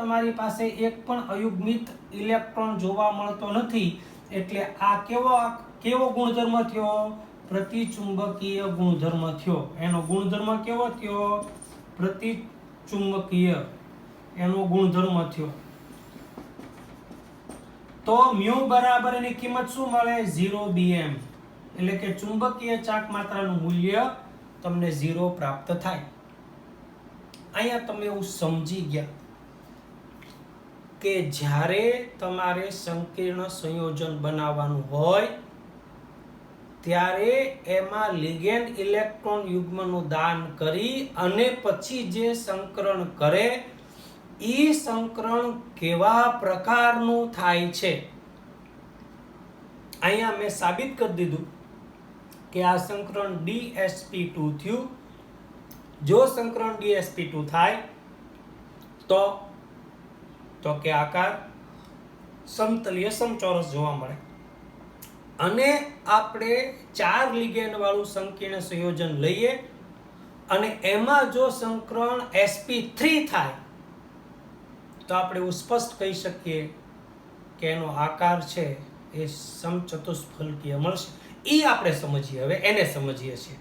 તમારી પાસે એક પણ અયુગ્મિત ઇલેક્ટ્રોન જોવા મળતો નથી એટલે આ કેવો ગુણધર્મ થયો? પ્રતિચુંબકીય ગુણધર્મ થયો. એનો ગુણધર્મ કેવો થયો? પ્રતિચુંબકીય એનો ગુણધર્મ થયો. તો મ્યુ બરાબર એની કિંમત શું મળે? 0 bm, એટલે કે ચુંબકીય ચાક માત્રાનું મૂલ્ય તમને 0 પ્રાપ્ત થાય. અહીંયા તમે એવું સમજી ગયા કે જ્યારે તમારે સંકીર્ણ સંયોજન બનાવવાનું હોય ત્યારે એમાં લિગેન્ડ ઇલેક્ટ્રોન યુગ્મનું દાન કરી અને પછી જે સંકરણ કરે ઈ સંકરણ કેવા પ્રકારનું થાય છે. અહીંયા મેં સાબિત કરી દીધું કે આ સંકરણ DsP2 થયું. જો સંકરણ DsP2 થાય તો કે આકાર સમતલીય સમચોરસ જોવા મળે. અને આપણે 4 લિગેન્ડ વાળું સંકીર્ણ સંયોજન લઈએ અને એમાં જો સંકરણ sp3 થાય તો આપણે એવું સ્પષ્ટ કહી શકીએ કે એનો આકાર છે એ સમચતુષ્ફલકીય મળશે. એ આપણે સમજીએ. હવે એને સમજીએ છીએ.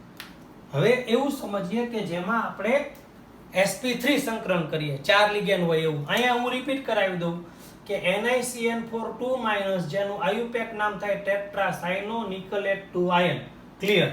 હવે એવું સમજીએ કે જેમાં આપણે sp3 સંકરણ કરીએ, 4 લિગેન્ડ હોય એવું. અહીંયા હું રિપીટ કરાવી દઉં કે NiCN4 જેનું આયુપેક નામ થાય ટેટ્રાસાયનો નિકલેટ 2 આયન. ક્લિયર?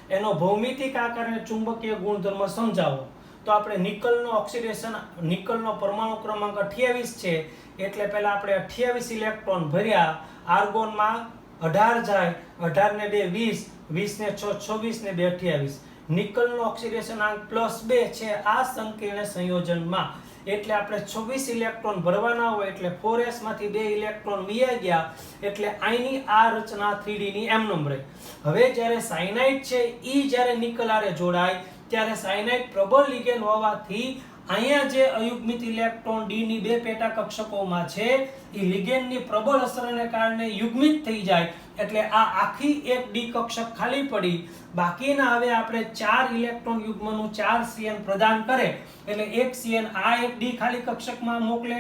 એનો ભૌમિતિક આકાર અને ચુંબકીય ગુણધર્મ સમજાવો. તો આપણે નિકલનો ઓક્સિડેશન, નિકલનો પરમાણુ ક્રમાંક 28 છે એટલે પહેલા આપણે 28 ઇલેક્ટ્રોન ભર્યા. આર્ગોનમાં 18 જાય, 18 ને 2 20, 20 ને 6 26 ને 2 28. નિકલનો ઓક્સિડેશન આંક +2 છે આ સંકીર્ણ સંયોજનમાં. એટલે આપણે 26 ઇલેક્ટ્રોન ભરવાના હોય એટલે 4s માંથી 2 ઇલેક્ટ્રોન વયા ગયા એટલે અહીંની આ રચના 3d ની એમનેમ રહી. હવે જ્યારે સાયનાઇડ છે ઈ જ્યારે નિકલ આરે જોડાય ત્યારે સાયનાઇડ પ્રબળ લિગેન્ડ હોવાથી અહીંયા જે અયુગ્મિત ઇલેક્ટ્રોન d ની 2 પેટા કક્ષકોમાં છે એ લિગેન્ડની પ્રબળ અસરને કારણે યુગ્મિત થઈ જાય એટલે આ આખી એક d કક્ષક ખાલી પડી. બાકીના હવે આપણે 4 ઇલેક્ટ્રોન યુગ્મનું 4 Cn પ્રદાન કરે એટલે એક Cn આ એક d ખાલી કક્ષકમાં મોકલે,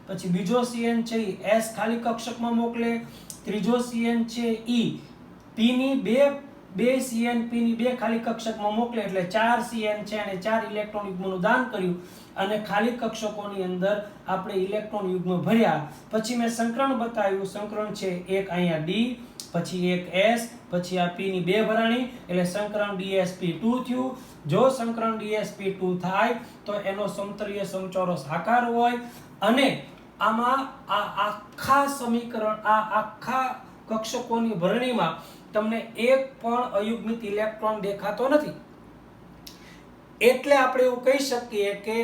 પછી બીજો Cn છે એ s ખાલી કક્ષકમાં મોકલે, ત્રીજો Cn છે e p ની બે Cn p ની 2 ખાલી કક્ષકમાં મોકલે એટલે 4 Cn છે અને 4 ઇલેક્ટ્રોન યુગ્મનું દાન કર્યું અને ખાલી કક્ષકોની અંદર આપણે ઇલેક્ટ્રોન યુગ્મ ભર્યા. પછી મેં સંકરણ બતાવ્યું. સંકરણ છે એક અહીંયા d, પછી એક s, પછી આ p ની 2 ભરાણી એટલે સંકરણ DsP2 થયું. જો સંકરણ DsP2 થાય તો એનો સમતલીય સમચોરસ આકાર હોય અને આમાં આ આખા સમીકરણ, આ આખા કક્ષકોની ભરણીમાં તમને એક પણ અયુગ્મિત ઇલેક્ટ્રોન દેખાતો નથી. એટલે આપણે એવું કહી શકીએ કે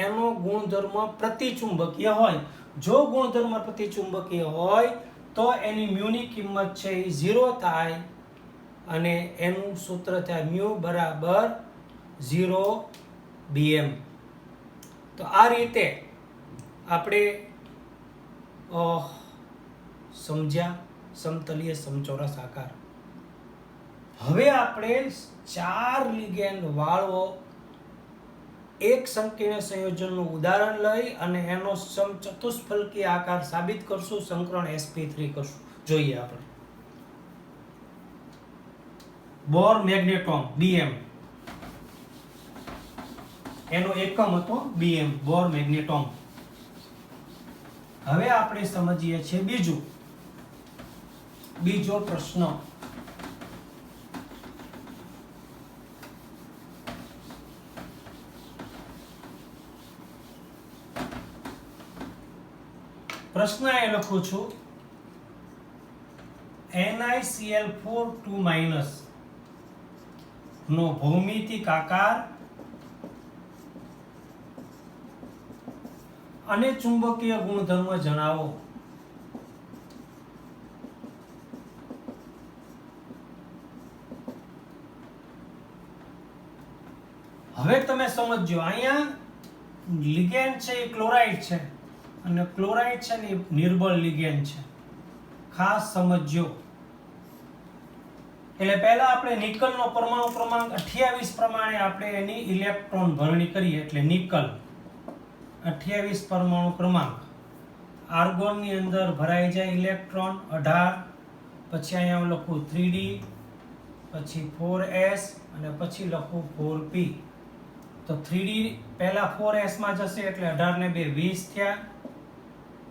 એનો ગુણધર્મ પ્રતિચુંબકીય હોય. જો ગુણધર્મ પ્રતિચુંબકીય હોય તો એની મ્યુની કિંમત છે એ 0 થાય અને એનું સૂત્ર થાય મ્યુ બરાબર 0 bm. તો આ રીતે આપણે સમજ્યા સમતલીય સમચોરસ આકાર. હવે આપણે 4 લિગેન્ડ વાળો એક સંકીર્ણ સંયોજનનું ઉદાહરણ લઈ અને એનો સમચતુષ્ફલકીય આકાર સાબિત કરશું. સંકરણ sp3 કરશું. જોઈએ આપણે. બોર મેગ્નેટોમ bm, એનો એકમ હતો bm, બોર મેગ્નેટોમ. હવે આપણે સમજીએ છીએ બીજો પ્રશ્ન. પ્રશ્ન એ લખું છું NiCl4 2- નો ભૌમિતિક આકાર અને ચુંબકીય ગુણધર્મ જણાવો. હવે તમે સમજો, અહીંયા લિગેન્ડ છે એ ક્લોરાઇડ છે અને ક્લોરાઇડ છે ને એ નિર્બળ લિગેન્ડ છે. ખાસ સમજો. એટલે પહેલા આપણે નિકલનો પરમાણુ ક્રમાંક 28 પ્રમાણે આપણે એની ઇલેક્ટ્રોન ભરણી કરીએ. એટલે નિકલ 28 પરમાણુ ક્રમાંક. આર્ગોનની અંદર ભરાઈ જાય ઇલેક્ટ્રોન 18. પછી અહીંયા હું લખું 3d, પછી 4s અને પછી લખું 4p. તો 3d પહેલા 4s માં જશે એટલે 18 ને 2 20 થયા.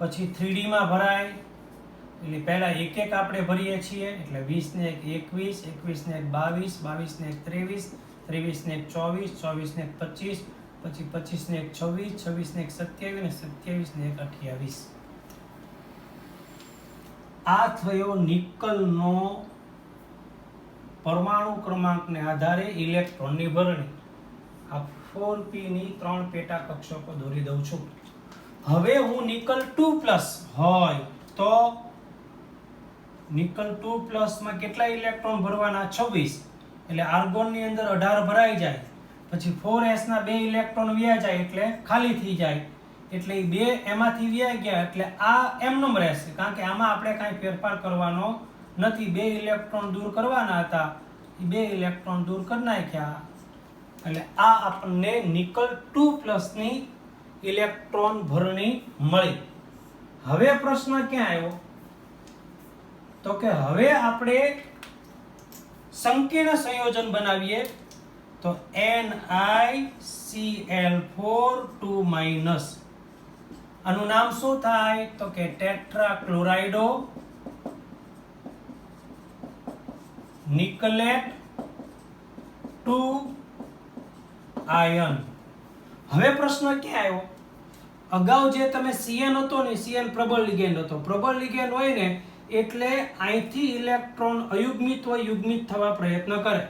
પછી 3d માં ભરાય એટલે પહેલા એક એક આપણે ભરીએ છીએ. એટલે 20 ને 1 21, 21 ને 1 22, 22 ને 1 23, 23 ને 1 24, 24 ને 1 25, પછી 25 ને 1 26, 26 ને 1 27 અને 27 ને 1 28. આ થયો નિકલનો પરમાણુ ક્રમાંકને આધારે ઇલેક્ટ્રોનની ભરણી. આ 4p ની 3 પેટા કક્ષકો દોરી દઉં છું. હવે હું નિકલ 2+ હોય તો નિકલ 2+ માં કેટલા ઇલેક્ટ્રોન ભરવાના? 26. એટલે આર્ગોન ની અંદર 18 ભરાઈ જાય. પછી 4s ના 2 ઇલેક્ટ્રોન વ્યા જાય એટલે ખાલી થઈ જાય. એટલે એ 2 એમાંથી વ્યા ગયા એટલે આ એમનેમ રહેશે, કારણ કે આમાં આપણે કાંઈ ફેરફાર કરવાનો નથી. 2 ઇલેક્ટ્રોન દૂર કરવાના હતા, એ 2 ઇલેક્ટ્રોન દૂર કરી નાખ્યા. એટલે આ આપણને નિકલ 2+ ની ઇલેક્ટ્રોન ભરણી મળી. હવે પ્રશ્ન ક્યાં આવ્યો? તો કે હવે આપણે સંકીર્ણ સંયોજન બનાવીએ. તો NiCl4 2-. આનું નામ શું થાય? તો કે ટેટ્રાક્લોરાઇડો નિકલેટ 2 આયન. હવે પ્રશ્ન ક્યાં આવ્યો? અગાઉ જે તમે Cn હતો ને, Cn પ્રબળ લિગેન્ડ હતો. પ્રબળ લિગેન્ડ હોય ને એટલે અહીંથી ઇલેક્ટ્રોન અયુગ્મિત હોય યુગ્મિત થવા પ્રયત્ન કરે.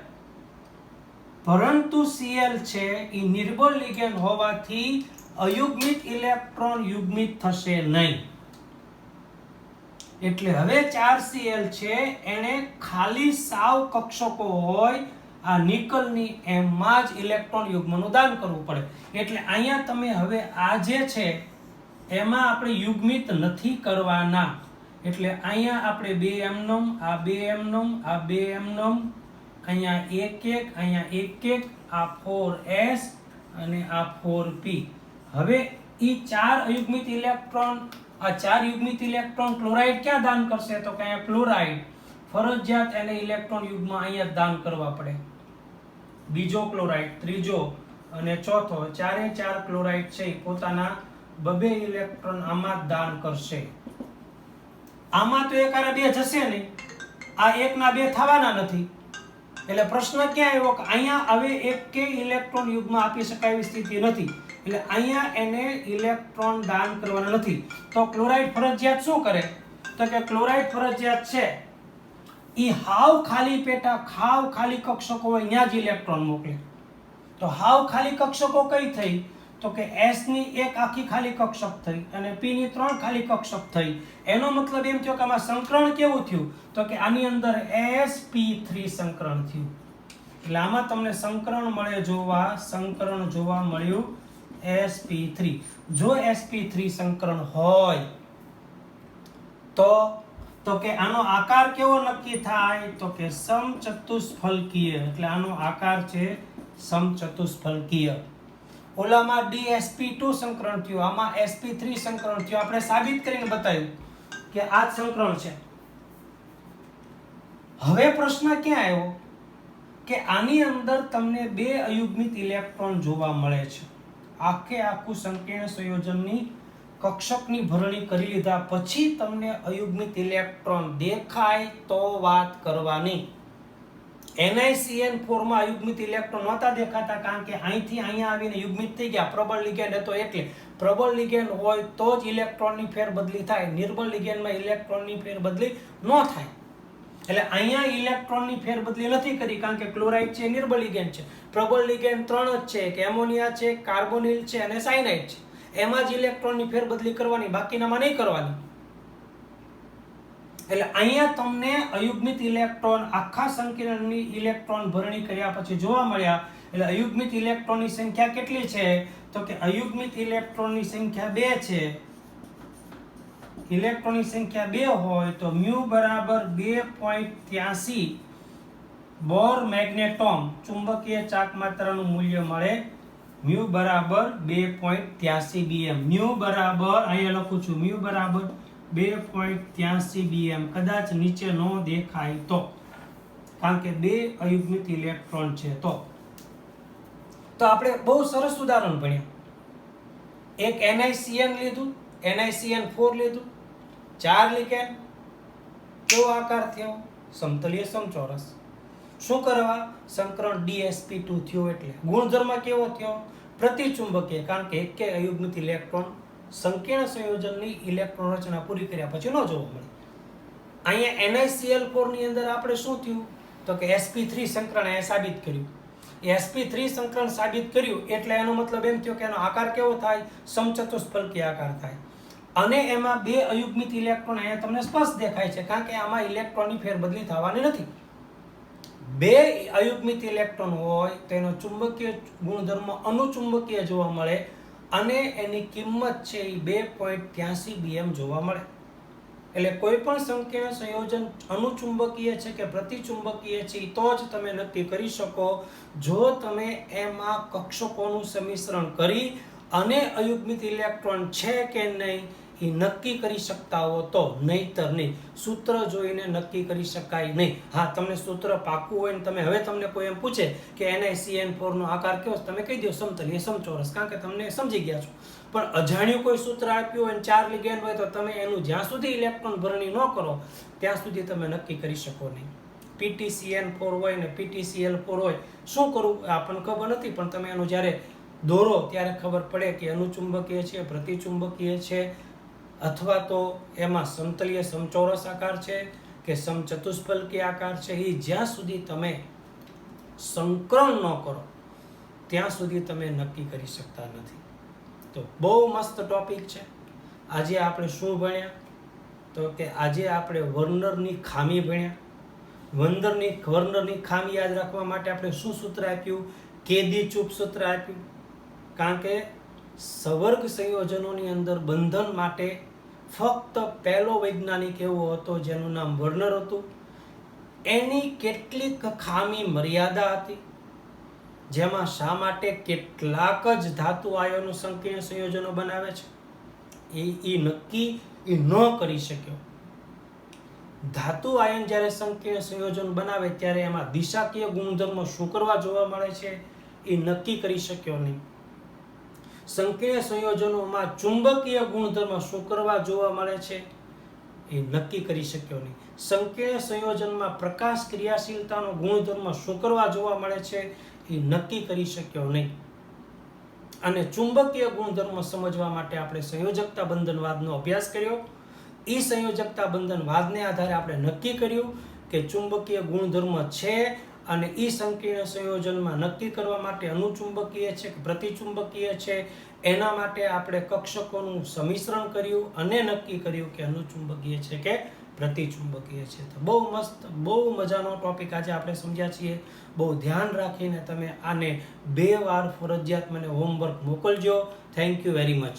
પરંતુ Cl છે એ નિર્બળ લિગેન્ડ હોવાથી અયુગ્મિત ઇલેક્ટ્રોન યુગ્મિત થશે નહીં. એટલે હવે 4Cl છે એને ખાલી સાવ કક્ષકો હોય આ નિકલની એમાં જ ઇલેક્ટ્રોન યુગ્મનું દાન કરવું પડે. એટલે અહીંયા તમે હવે આ જે છે એમાં આપણે યુગ્મિત નથી કરવાના. એટલે અહીંયા આપણે 2 એમનમ, આ 2 એમનમ, આ 2 એમનમ, અહીંયા 1 1, અહીંયા 1 1, આ 4s અને આ 4p. હવે ઈ 4 અયુગ્મિત ઇલેક્ટ્રોન, આ 4 યુગ્મિત ઇલેક્ટ્રોન ક્લોરાઇડ ક્યાં દાન કરશે? તો કે અહીંયા ક્લોરાઇડ ફરજિયાત એને ઇલેક્ટ્રોન યુગ્મ અહીંયા દાન કરવા પડે. બીજો ક્લોરાઇડ, ત્રીજો અને ચોથો, 4 ક્લોરાઇડ છે પોતાના 2 ઇલેક્ટ્રોન આમાં દાન કરશે. આમાં તો એક આરા 2 જશે નહીં, આ 1 ના 2 થવાના નથી. એટલે પ્રશ્ન ક્યાં આવ્યો કે અહીંયા હવે એક કે ઇલેક્ટ્રોન યુગ્મ આપી શકાય એવી સ્થિતિ નથી. એટલે અહીંયા એને ઇલેક્ટ્રોન દાન કરવાના નથી. તો ક્લોરાઇડ ફરજિયાત શું કરે? તો કે ક્લોરાઇડ ફરજિયાત છે ઈ હાવ ખાલી પેટા, હાવ ખાલી કક્ષકો હોય ત્યાં જ ઇલેક્ટ્રોન મોકલે. તો હાવ ખાલી કક્ષકો કઈ થઈ? તો કે S ની એક આખી ખાલી કક્ષક થઈ અને P ની 3 ખાલી કક્ષક થઈ. એનો મતલબ એમ થયો કે આમાં સંકરણ કેવું થયું? તો કે આની અંદર sp3 સંકરણ થયું. એટલે આમાં તમને સંકરણ જોવા મળ્યું sp3. જો sp3 સંકરણ હોય તો કે આનો આકાર કેવો નક્કી થાય? તો કે સમચતુષ્ફલકીય. એટલે આનો આકાર છે સમચતુષ્ફલકીય. ઓલામાં dsp2 સંકરણ થયું, આમાં sp3 સંકરણ થયું. આપણે સાબિત કરીને બતાવ્યું કે આ જ સંકરણ છે. હવે પ્રશ્ન ક્યાં આવ્યો કે આની અંદર તમને 2 અયુગ્મિત ઇલેક્ટ્રોન જોવા મળે છે. આખું સંકીર્ણ સંયોજનની કક્ષકની ભરણી કરી લીધા પછી તમને અયુગ્મિત ઇલેક્ટ્રોન દેખાય તો વાત કરવાની. NiCN4 માં અયુગ્મિત ઇલેક્ટ્રોન નહોતા દેખાતા, કારણ કે અહીંથી અહીંયા આવીને યુગ્મિત થઈ ગયા. પ્રબળ લિગેન્ડ હતો એટલે. પ્રબળ લિગેન્ડ હોય તો જ ઇલેક્ટ્રોનની ફેરબદલી થાય. નિર્બળ લિગેન્ડમાં ઇલેક્ટ્રોનની ફેરબદલી ન થાય. એટલે અહીંયા ઇલેક્ટ્રોનની ફેરબદલી નથી કરી, કારણ કે ક્લોરાઇડ છે નિર્બળ લિગેન્ડ છે. પ્રબળ લિગેન્ડ 3 જ છે, કે એમોનિયા છે, કાર્બોનિલ છે અને સાયનાઇડ છે. એમાં જ ઇલેક્ટ્રોનની ફેરબદલી કરવાની, બાકીનામાં નહીં કરવાની. એટલે અહીંયા તમને અયુગ્મિત ઇલેક્ટ્રોન આખા સંકીર્ણની ઇલેક્ટ્રોન ભરણી કર્યા પછી જોવા મળ્યા. એટલે અયુગ્મિત ઇલેક્ટ્રોનની સંખ્યા કેટલી છે? તો કે અયુગ્મિત ઇલેક્ટ્રોનની સંખ્યા 2 છે. ઇલેક્ટ્રોનની સંખ્યા 2 હોય તો મ્યુ બરાબર 2.83 બોર મેગ્નેટોમ ચુંબકીય ચાકમાત્રાનું મૂલ્ય મળે. મ્યુ બરાબર 2.83 bm. મ્યુ બરાબર અહીંયા લખું છું, મ્યુ બરાબર 2.83 bm. કદાચ નીચે ન દેખાય તો, કારણ કે 2 અયુગ્મિત ઇલેક્ટ્રોન છે. તો આપણે બહુ સરસ ઉદાહરણ ભણ્યા. એક NiCN લીધું, NiCN4 લીધું, 4 લિગેન્ડ, કેવો આકાર થયો? સમતલીય સમચોરસ. શું કરવા? સંકરણ DsP2 થયો. એટલે ગુણધર્મ કેવો થયો? પ્રતિચુંબકીય, કારણ કે એક અયુગ્મિત ઇલેક્ટ્રોન સંકીર્ણ સંયોજનની ઇલેક્ટ્રોન રચના પૂરી કર્યા પછી ન જોવા મળે. અહીંયા NiCl4 ની અંદર આપણે શું થયું? તો કે sp3 સંકરણ એ સાબિત કર્યું. sp3 સંકરણ સાબિત કર્યું એટલે એનો મતલબ એમ થયો કે એનો આકાર કેવો થાય? સમચતુષ્ફલકીય આકાર થાય. અને એમાં 2 અયુગ્મિત ઇલેક્ટ્રોન અહીંયા તમને સ્પષ્ટ દેખાય છે, કારણ કે આમાં ઇલેક્ટ્રોનની ફેરબદલી થવાની નથી. 2 અયુગ્મિત ઇલેક્ટ્રોન હોય તેનો ચુંબકીય ગુણધર્મ અનુચુંબકીય જોવા મળે અને એની કિંમત છે એ 2.83 bm જોવા મળે. એટલે કોઈ પણ સંકીર્ણ સંયોજન અનુચુંબકીય છે કે પ્રતિચુંબકીય છે તો જ તમે નક્કી કરી શકો. જો તમે એમાં કક્ષકોનું સંમિશ્રણ કરી અને અયુગ્મિત ઇલેક્ટ્રોન છે કે નહીં એ નક્કી કરી શકતા હો તો, નહીતર નહીં. સૂત્ર જોઈને નક્કી કરી શકાય નહીં. હા, તમને સૂત્ર પાકું હોય ને તમે હવે તમને કોઈ એમ પૂછે કે NiCN4 નો આકાર કેવો છે, તમે કહી દો સમતલીય સમચોરસ, કારણ કે તમને સમજી ગયા છો. પણ અજાણ્યું કોઈ સૂત્ર આપ્યું હોય અને 4 લિગેન્ડ હોય તો તમે એનું જ્યાં સુધી ઇલેક્ટ્રોન ભરણી ન કરો ત્યાં સુધી તમે નક્કી કરી શકો નહીં. PtCN4 હોય ને PtCl4 હોય, શું કરવું આપણને ખબર નથી, પણ તમે એનું જ્યારે દોરો ત્યારે ખબર પડે કે અનુચુંબકીય છે, પ્રતિચુંબકીય છે, અથવા તો એમાં સમતલીય સમચોરસ આકાર છે કે સમચતુષ્ફલકીય આકાર છે. એ જ્યાં સુધી તમે સંકરણ ન કરો ત્યાં સુધી તમે નક્કી કરી શકતા નથી. તો બહુ મસ્ત ટોપિક છે. આજે આપણે શું ભણ્યા? તો કે આજે આપણે વર્નરની ખામી ભણ્યા. વર્નરની ખામી યાદ રાખવા માટે આપણે શું સૂત્ર આપ્યું? કેદી-ચૂપ સૂત્ર આપ્યું. કારણ કે સવર્ગ સંયોજનોની અંદર બંધન માટે ફક્ત પહેલો વૈજ્ઞાનિક એવો હતો જેનું નામ વર્નર હતું. એની કેટલીક ખામી મર્યાદા હતી, જેમાં શા માટે કેટલાક જ ધાતુ આયનો સંકીર્ણ સંયોજનો બનાવે છે એ નક્કી ન કરી શક્યો. ધાતુ આયન જ્યારે સંકીર્ણ સંયોજન બનાવે ત્યારે એમાં દિશાકીય ગુણધર્મો શું કરવા જોવા મળે છે એ નક્કી કરી શક્યો નહીં. સંકીર્ણ સંયોજનોમાં ચુંબકીય ગુણધર્મ શું કરવા જોવા મળે છે એ નક્કી કરી શક્યો નહીં. સંકીર્ણ સંયોજનમાં પ્રકાશ ક્રિયાશીલતાનો ગુણધર્મ શું કરવા જોવા મળે છે એ નક્કી કરી શક્યો નહીં. અને ચુંબકીય ગુણધર્મ સમજવા માટે આપણે સંયોજકતા બંધનવાદનો અભ્યાસ કર્યો. એ સંયોજકતા બંધનવાદને આધારે આપણે નક્કી કર્યું કે ચુંબકીય ગુણધર્મ છે અને એ સંકીર્ણ સંયોજનમાં નક્કી કરવા માટે અનુચુંબકીય છે કે પ્રતિચુંબકીય છે. એના માટે આપણે કક્ષકોનું સંમિશ્રણ કર્યું અને નક્કી કર્યું કે અનુચુંબકીય છે કે પ્રતિચુંબકીય છે. તો બહુ મસ્ત, બહુ મજાનો ટોપિક આજે આપણે સમજ્યા છીએ. બહુ ધ્યાન રાખીને તમે આને 2 વાર ફરજિયાત મને હોમવર્ક મોકલજો. Thank you very much.